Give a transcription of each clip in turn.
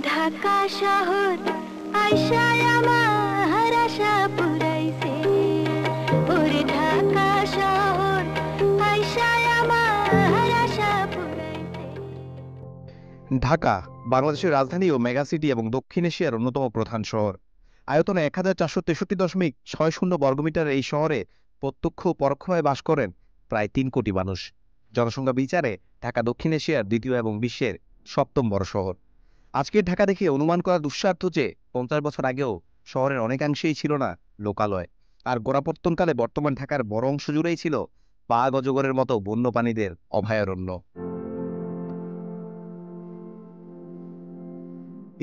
ঢাকা শহর আইসায় আমার আশা পুরাইছে, ওরে ঢাকা শহর আইসায় আমার আশা পুরাইছে। ঢাকা বাংলাদেশের রাজধানী ও মেগাসিটি এবং দক্ষিণ এশিয়ার অন্যতম প্রধান শহর। আয়তনে 1463.60 বর্গমিটার এই শহরে প্রত্যক্ষ ও পরোক্ষভাবে বাস করেন প্রায় 3 কোটি মানুষ। জনসংখ্যা বিচারে ঢাকা দক্ষিণ এশিয়ার দ্বিতীয় এবং বিশ্বের 7ম বড় শহর। আজকের ঢাকা দেখে অনুমান করা দুঃসাধ্য যে 50 বছর আগেও শহরের অনেকাংশেই ছিল না লোকালয়, আর গোড়াপত্তনকালে বর্তমান ঢাকার বড় অংশ জুড়েই ছিল বাঘ অজগরের মতো বন্যপ্রাণীদের অভয়ারণ্য।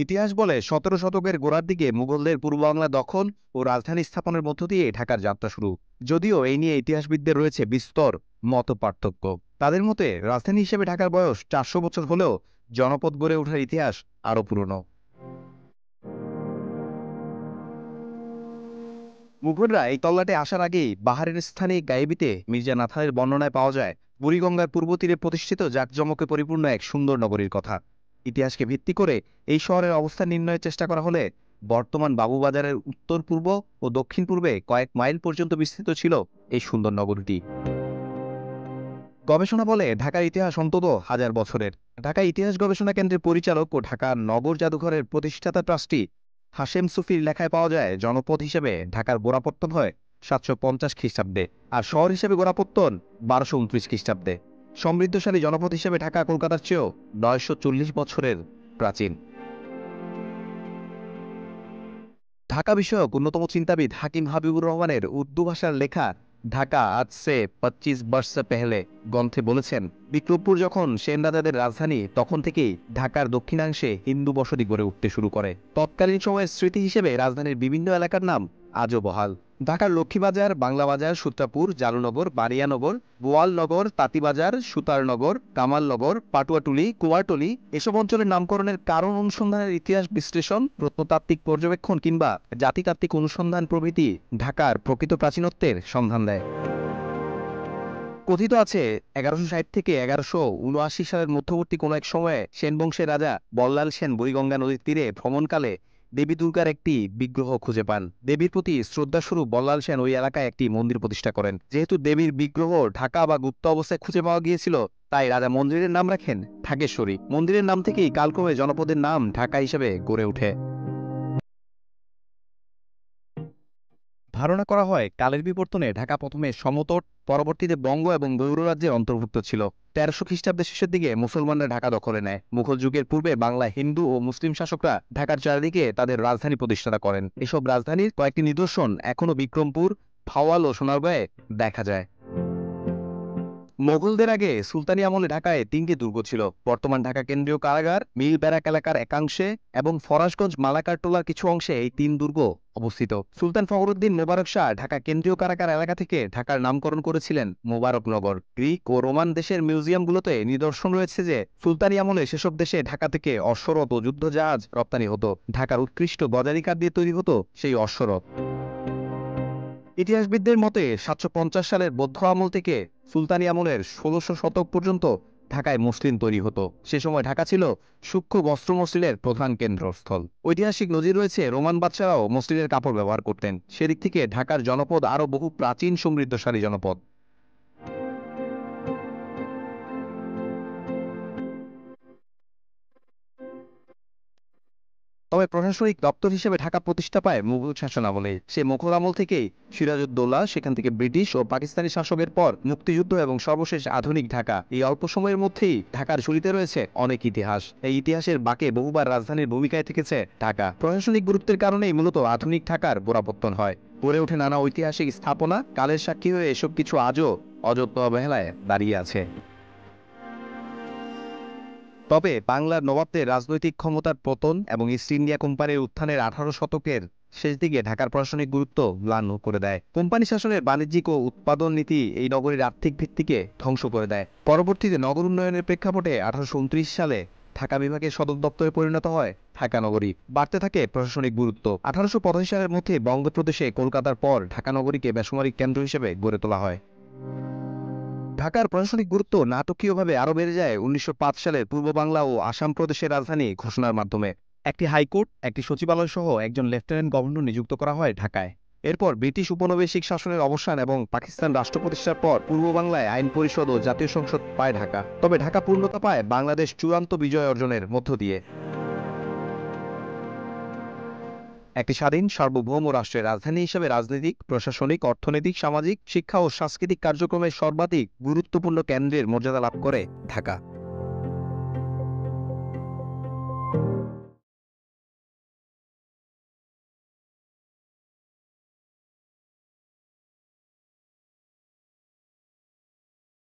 ইতিহাস বলে 17 শতকের গোড়ার দিকে মুঘলদের পূর্ব বাংলা দখল ও রাজধানী স্থাপনের মধ্য দিয়ে ঢাকার যাত্রা শুরু। যদিও এই নিয়ে ইতিহাসবিদদের রয়েছে বিস্তর মত পার্থক্য। তাদের মতে রাজধানী হিসেবে ঢাকার বয়স 400 বছর হলেও জনপদ গড়ে ওঠার ইতিহাস আরও পুরনো। মুঘলরা এই তল্লাটে আসার আগেই বাহারের স্থানে গায়েবিতে মির্জা নাথানের বর্ণনায় পাওয়া যায় বুড়িগঙ্গার পূর্ব তীরে প্রতিষ্ঠিত জাঁকজমকে পরিপূর্ণ এক সুন্দর নগরীর কথা। ইতিহাসকে ভিত্তি করে এই শহরের অবস্থান নির্ণয়ের চেষ্টা করা হলে বর্তমান বাবুবাজারের উত্তর পূর্ব ও দক্ষিণ পূর্বে কয়েক মাইল পর্যন্ত বিস্তৃত ছিল এই সুন্দর নগরীটি। গবেষণা বলে ঢাকার ইতিহাস অন্তত 1000 বছরের। ঢাকা ইতিহাস গবেষণা কেন্দ্রের পরিচালক ও ঢাকা নগর জাদুঘরের প্রতিষ্ঠাতা ট্রাস্টি হাশেম সুফির লেখায় পাওয়া যায় জনপদ হিসেবে ঢাকার গোড়াপত্তন হয় 750 খ্রিস্টাব্দে, আর শহর হিসেবে গোড়াপত্তন 1229 খ্রিস্টাব্দে। সমৃদ্ধশালী জনপদ হিসেবে ঢাকা কলকাতার চেয়েও 940 বছরের প্রাচীন। ঢাকা বিষয়ক অন্যতম চিন্তাবিদ হাকিম হাবিবুর রহমানের উর্দু ভাষার লেখা ঢাকা আজ সে 25 বর্ষ পেহলে গ্রন্থে বলেছেন, বিক্রমপুর যখন সেন রাজাদের রাজধানী তখন থেকেই ঢাকার দক্ষিণাংশে হিন্দু বসতি গড়ে উঠতে শুরু করে। তৎকালীন সময়ের স্মৃতি হিসেবে রাজধানীর বিভিন্ন এলাকার নাম আজও বহাল। ঢাকার লক্ষ্মীবাজার, বাংলাবাজার, সূত্রাপুর, জালুনগর, বারিয়ানগর, বোয়ালনগর, তাঁতিবাজার, সুতারনগর, কামালনগর, পাটুয়াটুলি, কুয়ারটুলি এসব অঞ্চলের নামকরণের কারণ অনুসন্ধানের ইতিহাস বিশ্লেষণ, প্রত্নতাত্ত্বিক পর্যবেক্ষণ কিংবা জাতিতাত্ত্বিক অনুসন্ধান প্রভৃতি ঢাকার প্রকৃত প্রাচীনত্বের সন্ধান দেয়। কথিত আছে 1160 থেকে 1179 সালের মধ্যবর্তী কোনো এক সময়ে সেন বংশের রাজা বল্লাল সেন বুড়িগঙ্গা নদীর তীরে ভ্রমণকালে দেবী দুর্গার একটি বিগ্রহ খুঁজে পান। দেবীর প্রতি শ্রদ্ধাস্বরূপ বল্লাল সেন ওই এলাকায় একটি মন্দির প্রতিষ্ঠা করেন। যেহেতু দেবীর বিগ্রহ ঢাকা বা গুপ্ত অবস্থায় খুঁজে পাওয়া গিয়েছিল, তাই রাজা মন্দিরের নাম রাখেন ঢাকেশ্বরী। মন্দিরের নাম থেকেই কালক্রমে জনপদের নাম ঢাকা হিসেবে গড়ে ওঠে। ধারণা করা হয় কালের বিবর্তনে ঢাকা প্রথমে সমতট, পরবর্তীতে বঙ্গ এবং গৌড় রাজ্যের অন্তর্ভুক্ত ছিল। 1300 খ্রিস্টাব্দের শেষের দিকে মুসলমানরা ঢাকা দখলে নেয়। মুঘল যুগের পূর্বে বাংলা হিন্দু ও মুসলিম শাসকরা ঢাকার চারিদিকে তাদের রাজধানী প্রতিষ্ঠা করেন। এসব রাজধানীর কয়েকটি নিদর্শন এখনও বিক্রমপুর, ভাওয়াল ও সোনারগাঁয়ে দেখা যায়। মোগলদের আগে সুলতানি আমলে ঢাকায় 3টি দুর্গ ছিল। বর্তমান ঢাকা কেন্দ্রীয় কারাগার, মিল ব্যারাক এলাকার একাংশে এবং ফরাসগঞ্জ মালাকার টোলার কিছু অংশে এই 3 দুর্গ অবস্থিত। সুলতান ফখরুদ্দীন মোবারক শাহ ঢাকা কেন্দ্রীয় কারাগার এলাকা থেকে ঢাকার নামকরণ করেছিলেন মোবারকনগর। গ্রিক ও রোমান দেশের মিউজিয়ামগুলোতে নিদর্শন রয়েছে যে সুলতানি আমলে সেসব দেশে ঢাকা থেকে অশ্বরথ ও যুদ্ধজাহাজ রপ্তানি হতো। ঢাকার উৎকৃষ্ট গজারিকাঠ দিয়ে তৈরি হতো সেই অশ্বরথ। ইতিহাসবিদদের মতে 750 সালের বৌদ্ধ আমল থেকে সুলতানি আমলের 1600 শতক পর্যন্ত ঢাকায় মসলিন তৈরি হতো। সে সময় ঢাকা ছিল সূক্ষ্ম বস্ত্র মসলিনের প্রধান কেন্দ্রস্থল। ঐতিহাসিক নজির রয়েছে রোমান বাদশারাও মসলিনের কাপড় ব্যবহার করতেন। সেদিক থেকে ঢাকার জনপদ আরও বহু প্রাচীন সমৃদ্ধশালী জনপদ। তবে প্রশাসনিক দপ্তর হিসেবে ঢাকা প্রতিষ্ঠা পায় মুঘল শাসনামলে। সে মুঘল আমল থেকেই সিরাজউদ্দৌলা, সেখান থেকে ব্রিটিশ ও পাকিস্তানি শাসকের পর মুক্তিযুদ্ধ এবং সর্বশেষ আধুনিক ঢাকা, এই অল্প সময়ের মধ্যেই ঢাকার ঝুলিতে রয়েছে অনেক ইতিহাস। এই ইতিহাসের বাঁকে বহুবার রাজধানীর ভূমিকায় থেকেছে ঢাকা। প্রশাসনিক গুরুত্বের কারণেই মূলত আধুনিক ঢাকার গোড়াপত্তন হয়। গড়ে ওঠে নানা ঐতিহাসিক স্থাপনা। কালের সাক্ষী হয়ে এসব কিছু আজও অযত্ন অবহেলায় দাঁড়িয়ে আছে। তবে বাংলার নবাবদের রাজনৈতিক ক্ষমতার পতন এবং ইস্ট ইন্ডিয়া কোম্পানির উত্থানের 18 শতকের শেষ দিকে ঢাকার প্রশাসনিক গুরুত্ব ম্লান করে দেয়। কোম্পানি শাসনের বাণিজ্যিক ও উৎপাদন নীতি এই নগরীর আর্থিক ভিত্তিকে ধ্বংস করে দেয়। পরবর্তীতে নগর উন্নয়নের প্রেক্ষাপটে 1829 সালে ঢাকা বিভাগের সদর দপ্তরে পরিণত হয় ঢাকা নগরী। বাড়তে থাকে প্রশাসনিক গুরুত্ব। 1885 সালের মধ্যে বঙ্গপ্রদেশে কলকাতার পর ঢাকা নগরীকে বেসামরিক কেন্দ্র হিসেবে গড়ে তোলা হয়। ঢাকার প্রশাসনিক গুরুত্ব নাটকীয়ভাবে আরও বেড়ে যায় 1905 সালের পূর্ব বাংলা ও আসাম প্রদেশের রাজধানী ঘোষণার মাধ্যমে। একটি হাইকোর্ট, একটি সচিবালয় সহ একজন লেফটেন্যান্ট গভর্নর নিযুক্ত করা হয় ঢাকায়। এরপর ব্রিটিশ উপনিবেশিক শাসনের অবসান এবং পাকিস্তান রাষ্ট্র প্রতিষ্ঠার পর পূর্ব বাংলায় আইন পরিষদ ও জাতীয় সংসদ পায় ঢাকা। তবে ঢাকা পূর্ণতা পায় বাংলাদেশ চূড়ান্ত বিজয় অর্জনের মধ্য দিয়ে। একটি স্বাধীন সার্বভৌম রাষ্ট্রের রাজধানী হিসেবে রাজনৈতিক, প্রশাসনিক, অর্থনৈতিক, সামাজিক, শিক্ষা ও সাংস্কৃতিক কার্যক্রমের সর্বাধিক গুরুত্বপূর্ণ কেন্দ্রের মর্যাদা লাভ করে ঢাকা।